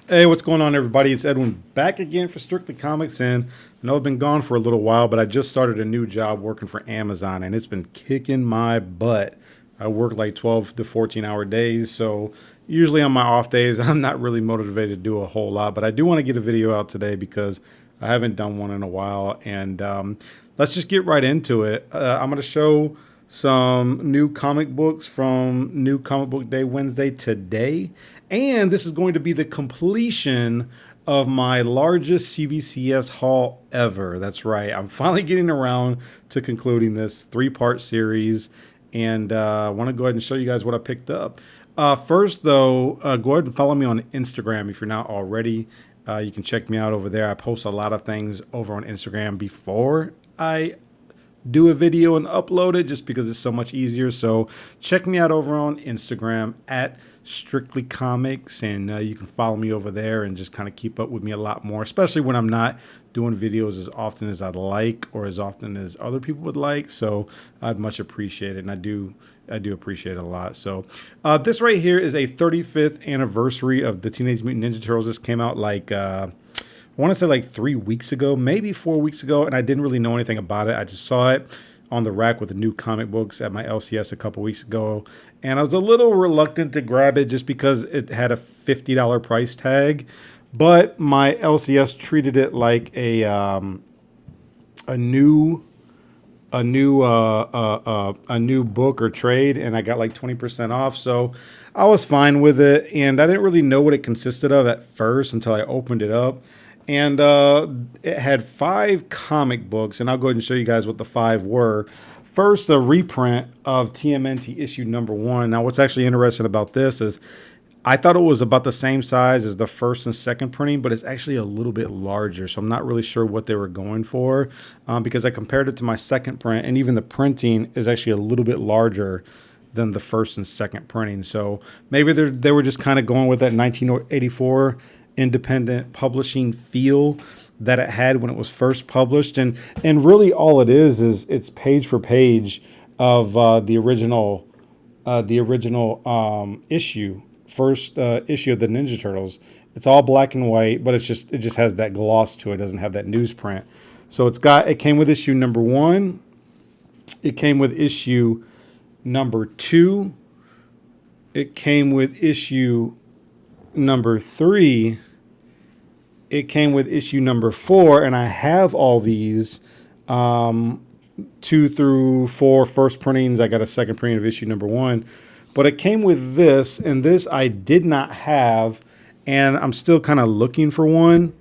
Hey, what's going on, everybody? It's Edwin back again for Strictly Comics, and I know I've been gone for a little while, but I just started a new job working for Amazon, and it's been kicking my butt. I work like 12 to 14-hour days, so usually on my off days, I'm not really motivated to do a whole lot, but I do want to get a video out today because I haven't done one in a while, and let's just get right into it. I'm going to show some new comic books from New Comic Book Day Wednesday today. And this is going to be the completion of my largest CBCS haul ever. That's right. I'm finally getting around to concluding this 3-part series. And I want to go ahead and show you guys what I picked up. First, though, go ahead and follow me on Instagram if you're not already. You can check me out over there. I post a lot of things over on Instagram before I do a video and upload it, just because it's so much easier. So check me out over on Instagram at Strictly Comics, and you can follow me over there and just kind of keep up with me a lot more, especially when I'm not doing videos as often as I'd like or as often as other people would like. So I'd much appreciate it, and I do appreciate it a lot. So this right here is a 35th anniversary of the Teenage Mutant Ninja Turtles. This came out like I want to say like 3 weeks ago, maybe 4 weeks ago, and I didn't really know anything about it. I just saw it on the rack with the new comic books at my LCS a couple weeks ago, and I was a little reluctant to grab it just because it had a $50 price tag. But my LCS treated it like a new book or trade, and I got like 20% off, so I was fine with it. And I didn't really know what it consisted of at first until I opened it up. And it had 5 comic books, and I'll go ahead and show you guys what the 5 were. First, a reprint of TMNT issue number 1. Now, what's actually interesting about this is I thought it was about the same size as the first and second printing, but it's actually a little bit larger. So I'm not really sure what they were going for, because I compared it to my second print, and even the printing is actually a little bit larger than the first and second printing. So maybe they were just kind of going with that 1984 independent publishing feel that it had when it was first published, and really all it is it's page for page of the original issue, first issue of the Ninja Turtles. It's all black and white, but it just has that gloss to it. It doesn't have that newsprint. So it came with issue number 1, it came with issue number 2, it came with issue number 3, it came with issue number 4, and I have all these 2 through 4 first printings. I got a second printing of issue number 1, but it came with this, and this I did not have, and I'm still kind of looking for one.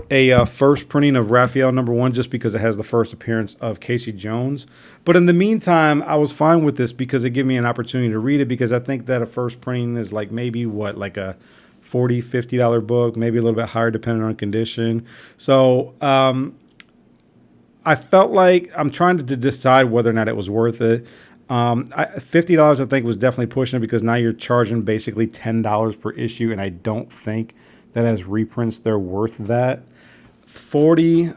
A first printing of Raphael number 1, just because it has the first appearance of Casey Jones. But in the meantime, I was fine with this because it gave me an opportunity to read it, because I think that a first printing is like maybe like a $40, $50 book, maybe a little bit higher depending on condition. So I felt like I'm trying to decide whether or not it was worth it. $50 I think was definitely pushing it, because now you're charging basically $10 per issue, and I don't think that as reprints they're worth that. 40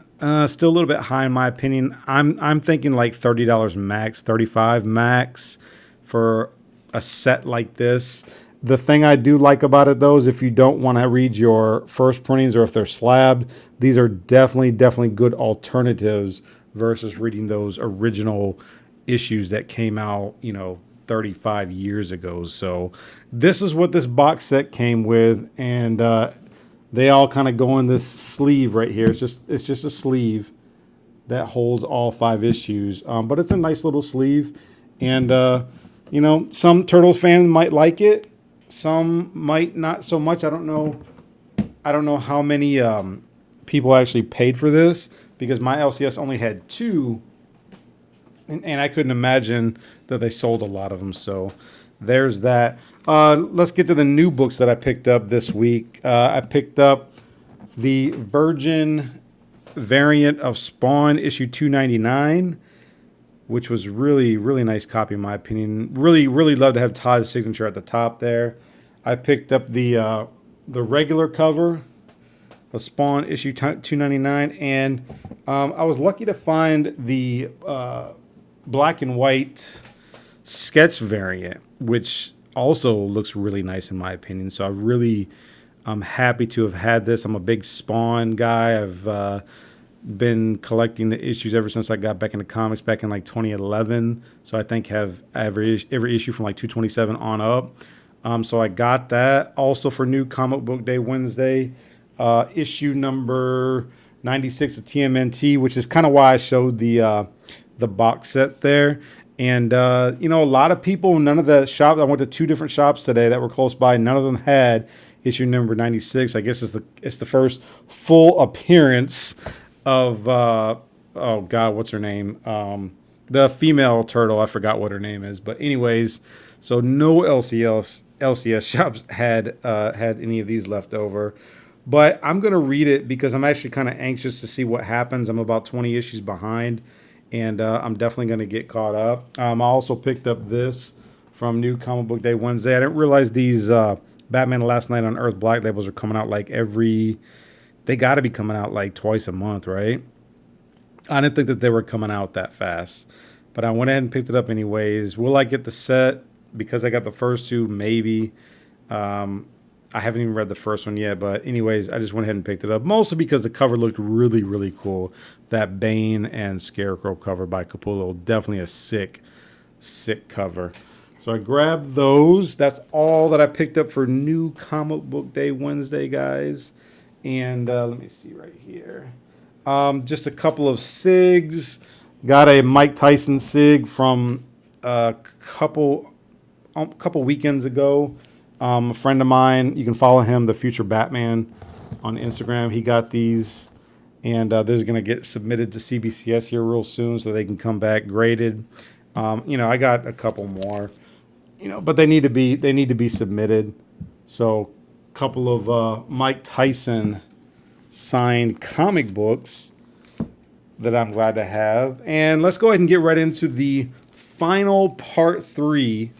still a little bit high in my opinion. I'm thinking like $30 max, $35 max for a set like this. The thing I do like about it, though, is if you don't want to read your first printings, or if they're slabbed, these are definitely good alternatives versus reading those original issues that came out 35 years ago. So this is what this box set came with, and they all kind of go in this sleeve right here. It's just a sleeve that holds all 5 issues, but it's a nice little sleeve, and some Turtles fans might like it, some might not so much. I don't know how many people actually paid for this, because my LCS only had 2, and I couldn't imagine that they sold a lot of them. So there's that. Let's get to the new books that I picked up this week. I picked up the Virgin variant of Spawn issue 299, which was really nice copy in my opinion. Really love to have Todd's signature at the top there. I picked up the regular cover of Spawn issue 299, and I was lucky to find the black and white sketch variant, which also looks really nice in my opinion. So I'm happy to have had this. I'm a big Spawn guy. I've been collecting the issues ever since I got back into comics back in like 2011. So I think have every issue from like 227 on up. So I got that. Also for New Comic Book Day Wednesday, issue number 96 of TMNT, which is kind of why I showed the box set there. And a lot of people, none of the shops. I went to 2 different shops today that were close by. None of them had issue number 96. I guess it's the first full appearance of oh god, what's her name? The female turtle. I forgot what her name is. But anyways, so no LCS shops had any of these left over. But I'm gonna read it because I'm actually kind of anxious to see what happens. I'm about 20 issues behind, and I'm definitely gonna get caught up. I also picked up this from New Comic Book Day Wednesday. I didn't realize these Batman Last Night on Earth Black labels are coming out like they got to be coming out like twice a month, right? I didn't think that they were coming out that fast, but I went ahead and picked it up anyways. Will I get the set? Because I got the first 2, maybe. I haven't even read the first one yet, but anyways, I just went ahead and picked it up, mostly because the cover looked really, really cool. That Bane and Scarecrow cover by Capullo, definitely a sick cover. So I grabbed those. That's all that I picked up for New Comic Book Day Wednesday, guys. And let me see right here. Just a couple of SIGs. Got a Mike Tyson SIG from a couple weekends ago. A friend of mine, you can follow him, The Future Batman, on Instagram. He got these, and there's going to get submitted to CBCS here real soon so they can come back graded. I got a couple more, but they need to be submitted. So couple of Mike Tyson signed comic books that I'm glad to have. And let's go ahead and get right into the final part 3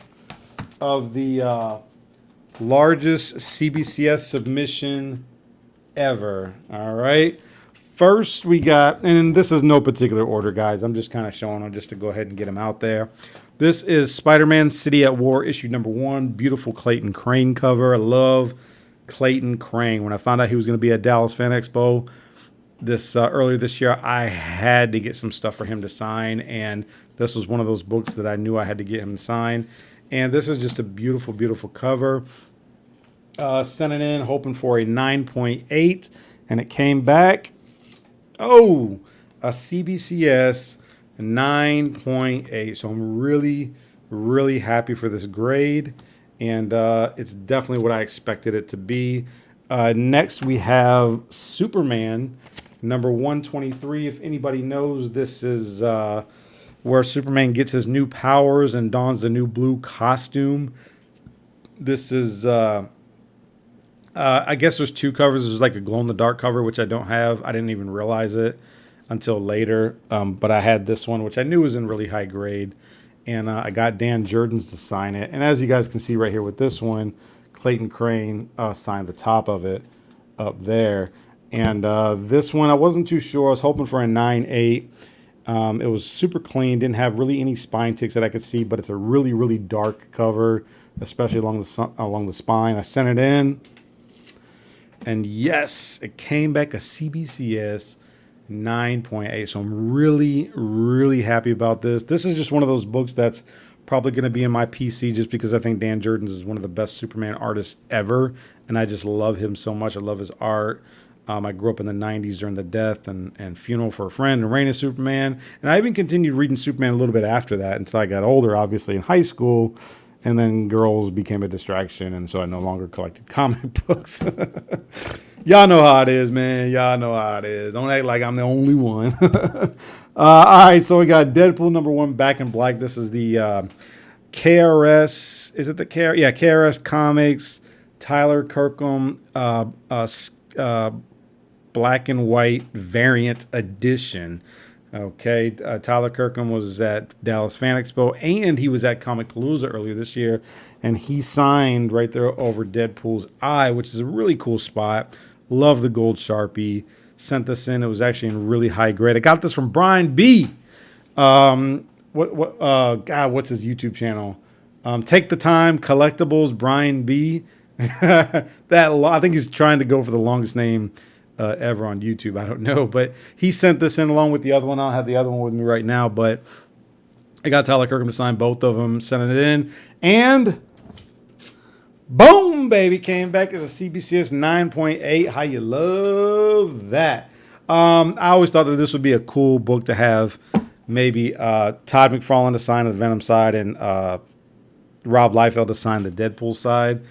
of the largest CBCS submission ever. All right. First we got, and this is no particular order, guys. I'm just kind of showing them just to go ahead and get them out there. This is Spider-Man City at War, issue number 1. Beautiful Clayton Crane cover. I love Clayton Crane. When I found out he was going to be at Dallas Fan Expo earlier this year, I had to get some stuff for him to sign, and this was one of those books that I knew I had to get him to sign. And this is just a beautiful, beautiful cover. Sent it in hoping for a 9.8, and it came back. Oh, a CBCS 9.8. So I'm really, really happy for this grade. And it's definitely what I expected it to be. Next, we have Superman, number 123. If anybody knows, this is where Superman gets his new powers and dons the new blue costume. This is, I guess there's 2 covers. There's like a glow-in-the-dark cover, which I don't have. I didn't even realize it until later. But I had this one, which I knew was in really high grade. And I got Dan Jurgens to sign it. And as you guys can see right here with this one, Clayton Crane signed the top of it up there. And this one, I wasn't too sure. I was hoping for a 9.8. It was super clean. Didn't have really any spine ticks that I could see, but it's a really, really dark cover, especially along the spine. I sent it in. And yes, it came back a CBCS 9.8. So I'm really, really happy about this. This is just one of those books that's probably going to be in my PC just because I think Dan Jurgens is one of the best Superman artists ever. And I just love him so much. I love his art. I grew up in the 90s during the death and funeral for a friend and reign of Superman. And I even continued reading Superman a little bit after that until I got older, obviously in high school. And then girls became a distraction. And so I no longer collected comic books. Y'all know how it is, man. Y'all know how it is. Don't act like I'm the only one. All right, so we got Deadpool number 1 Back in Black. This is the KRS. Is it the KRS? Yeah, KRS Comics. Tyler Kirkham Black and White Variant Edition. Okay, Tyler Kirkham was at Dallas Fan Expo, and he was at Comic Palooza earlier this year, and he signed right there over Deadpool's eye, which is a really cool spot. Love the gold Sharpie. Sent this in. It was actually in really high grade. I got this from Brian B. God, what's his YouTube channel? Take the Time Collectibles, Brian B. I think he's trying to go for the longest name ever on YouTube. I don't know, but he sent this in along with the other one. I don't have the other one with me right now, but I got Tyler Kirkham to sign both of them, sending it in, and boom, baby, came back as a CBCS 9.8. How you love that? I always thought that this would be a cool book to have. Maybe Todd McFarlane to sign the Venom side and Rob Liefeld to sign the Deadpool side.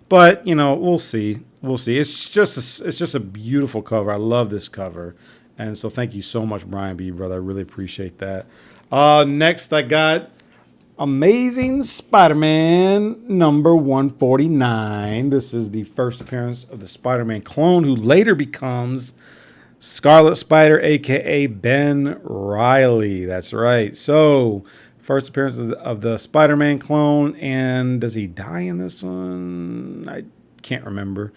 But, you know, we'll see. We'll see. It's just a beautiful cover. I love this cover. And so thank you so much, Brian B., brother. I really appreciate that. Next, I got Amazing Spider-Man number 149. This is the first appearance of the Spider-Man clone who later becomes Scarlet Spider, a.k.a. Ben Reilly. That's right. So, first appearance of the Spider-Man clone. And does he die in this one? I can't remember.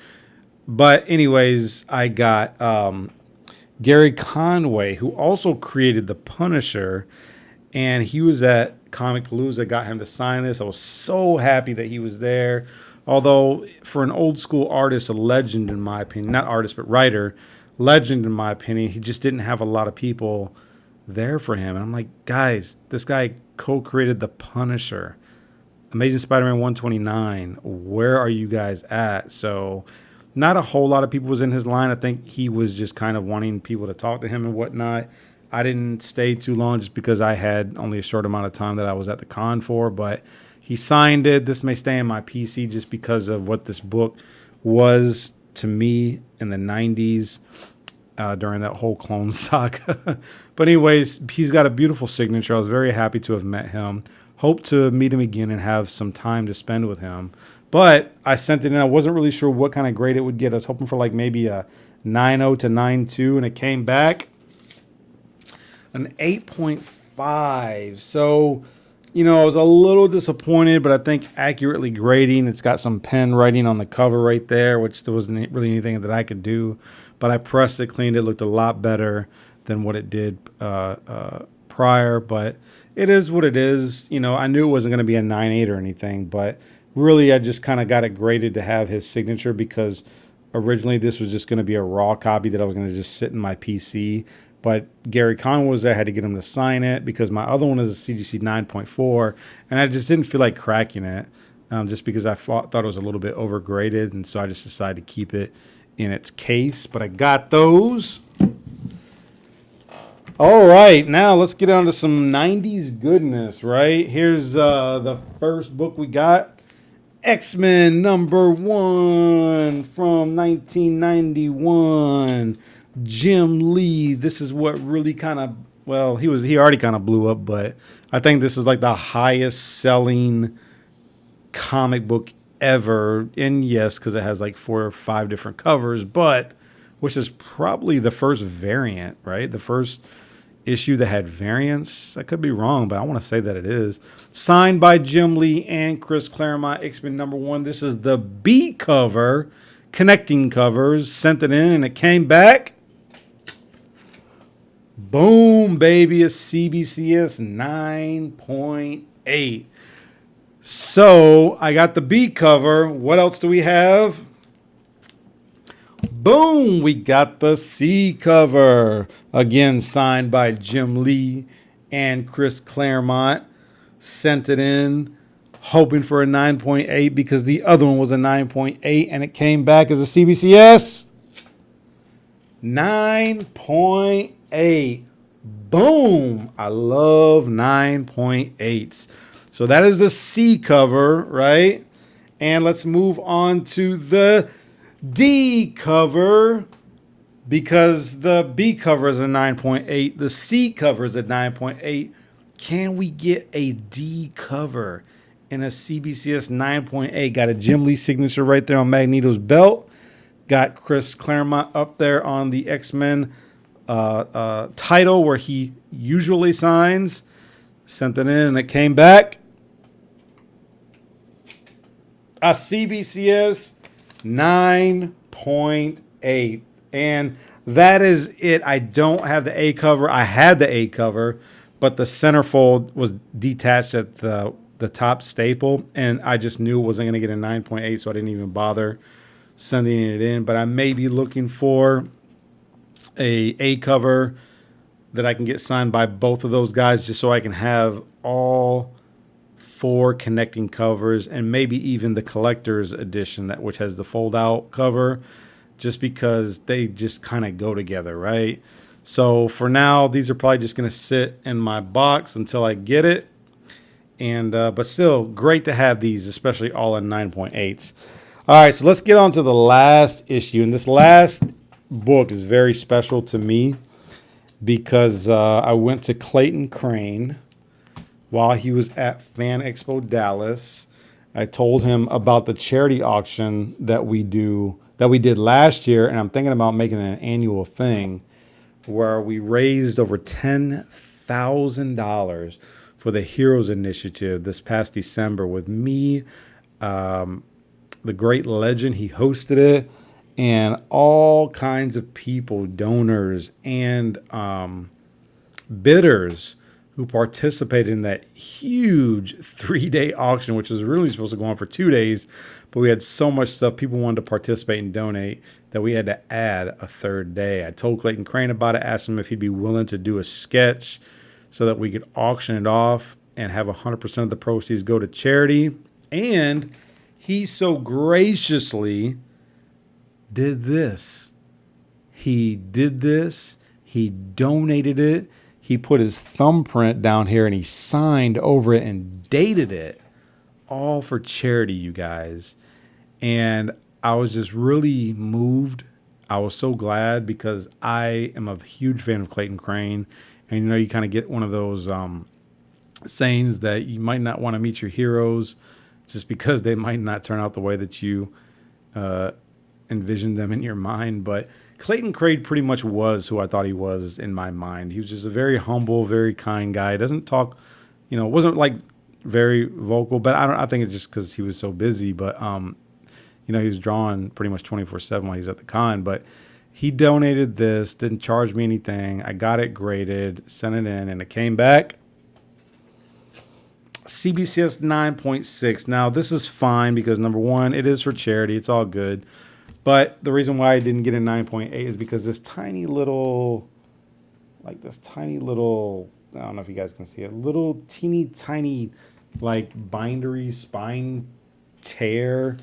But anyways, I got Gary Conway, who also created The Punisher. And he was at Comic Palooza, got him to sign this. I was so happy that he was there. Although, for an old school artist, a legend in my opinion, not artist, but writer, legend in my opinion, he just didn't have a lot of people there for him. And I'm like, guys, this guy co-created The Punisher, Amazing Spider-Man 129. Where are you guys at? So not a whole lot of people was in his line. I think he was just kind of wanting people to talk to him and whatnot. I didn't stay too long just because I had only a short amount of time that I was at the con for, but he signed it. This may stay in my PC just because of what this book was to me in the 90s during that whole clone saga. But anyways, he's got a beautiful signature. I was very happy to have met him. Hope to meet him again and have some time to spend with him. But I sent it in. I wasn't really sure what kind of grade it would get. I was hoping for like maybe a 9.0 to 9.2, and it came back an 8.5. So, you know, I was a little disappointed, but I think accurately grading. It's got some pen writing on the cover right there, which there wasn't really anything that I could do. But I pressed it, cleaned it, looked a lot better than what it did prior. But it is what it is. You know, I knew it wasn't going to be a 9.8 or anything, but really I just kind of got it graded to have his signature because originally this was just going to be a raw copy that I was going to just sit in my PC. But Gary Conway was there. I had to get him to sign it because my other one is a CGC 9.4, and I just didn't feel like cracking it just because I thought it was a little bit overgraded, and so I just decided to keep it in its case. But I got those. All right, now let's get on to some 90s goodness, right? Here's the first book we got. X-Men number 1 from 1991. Jim Lee. This is what really kind of, well, he already kind of blew up, but I think this is like the highest selling comic book ever. And yes, because it has like 4 or 5 different covers, but which is probably the first variant, right? The first issue that had variants. I could be wrong, but I want to say that it is. Signed by Jim Lee and Chris Claremont, X-Men number 1. This is the B cover, connecting covers. Sent it in and it came back. Boom, baby, a CBCS 9.8. So I got the B cover. What else do we have? Boom, we got the C cover. Again, signed by Jim Lee and Chris Claremont. Sent it in, hoping for a 9.8 because the other one was a 9.8, and it came back as a CBCS 9.8. Boom. I love 9.8s. So that is the C cover, right? And let's move on to the D cover because the B cover is a 9.8. The C cover is a 9.8. Can we get a D cover in a CBCS 9.8? Got a Jim Lee signature right there on Magneto's belt. Got Chris Claremont up there on the X-Men title where he usually signs. Sent it in and it came back. A CBCS 9.8. And that is it. I don't have the A cover. I had the A cover, but the centerfold was detached at the the top staple, and I just knew it wasn't going to get a 9.8, so I didn't even bother sending it in. But I may be looking for a cover that I can get signed by both of those guys, just so I can have all 4 connecting covers, and maybe even the collector's edition, that which has the fold out cover, just because they just kind of go together, right? So for now, these are probably just going to sit in my box until I get it. And but still, great to have these, especially all in 9.8s. All right, so let's get on to the last issue. And this last book is very special to me because I went to Clayton Crane while he was at Fan Expo Dallas. I told him about the charity auction that we did last year, and I'm thinking about making it an annual thing where we raised over $10,000 for the Heroes Initiative this past December with me, the great legend. He hosted it, and all kinds of people, donors and bidders who participated in that huge 3-day auction, which was really supposed to go on for 2 days. But we had so much stuff. People wanted to participate and donate that we had to add a 3rd day. I told Clayton Crane about it, asked him if he'd be willing to do a sketch so that we could auction it off and have 100% of the proceeds go to charity. And he so graciously did this. He did this. He donated it. He put his thumbprint down here and he signed over it and dated it, all for charity, you guys. And I was just really moved. I was so glad because I am a huge fan of Clayton Crane. And, you know, you kind of get one of those sayings that you might not want to meet your heroes just because they might not turn out the way that you envisioned them in your mind. But Clayton Crane pretty much was who I thought he was in my mind. He was just a very humble, very kind guy. Doesn't talk, you know, wasn't like very vocal, but I think it's just because he was so busy. But you know, he was drawing pretty much 24/7 while he was at the con. But he donated this, didn't charge me anything. I got it graded, sent it in, and it came back CBCS 9.6. Now this is fine because number one, it is for charity. It's all good. But the reason why I didn't get a 9.8 is because this tiny little, I don't know if you guys can see it, little teeny tiny, like bindery spine tear.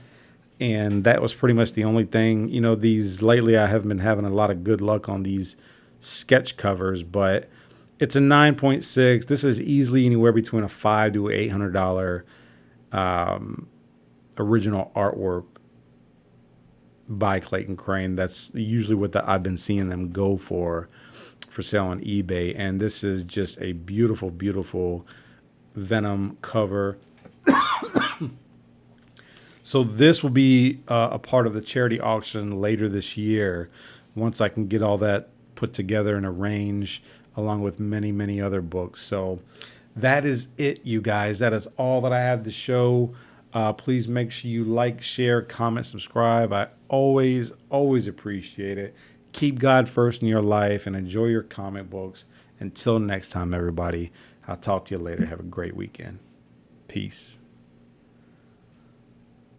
And that was pretty much the only thing. You know, lately I haven't been having a lot of good luck on these sketch covers, but it's a 9.6. This is easily anywhere between a $500 to $800 original artwork by Clayton Crane. That's usually what I've been seeing them go for sale on eBay. And this is just a beautiful, beautiful Venom cover. So this will be a part of the charity auction later this year once I can get all that put together and arranged along with many, many other books. So that is it, you guys. That is all that I have to show. Please make sure you like, share, comment, subscribe. I always appreciate it. Keep God first in your life and enjoy your comic books. Until next time, everybody, I'll talk to you later. Have a great weekend. Peace.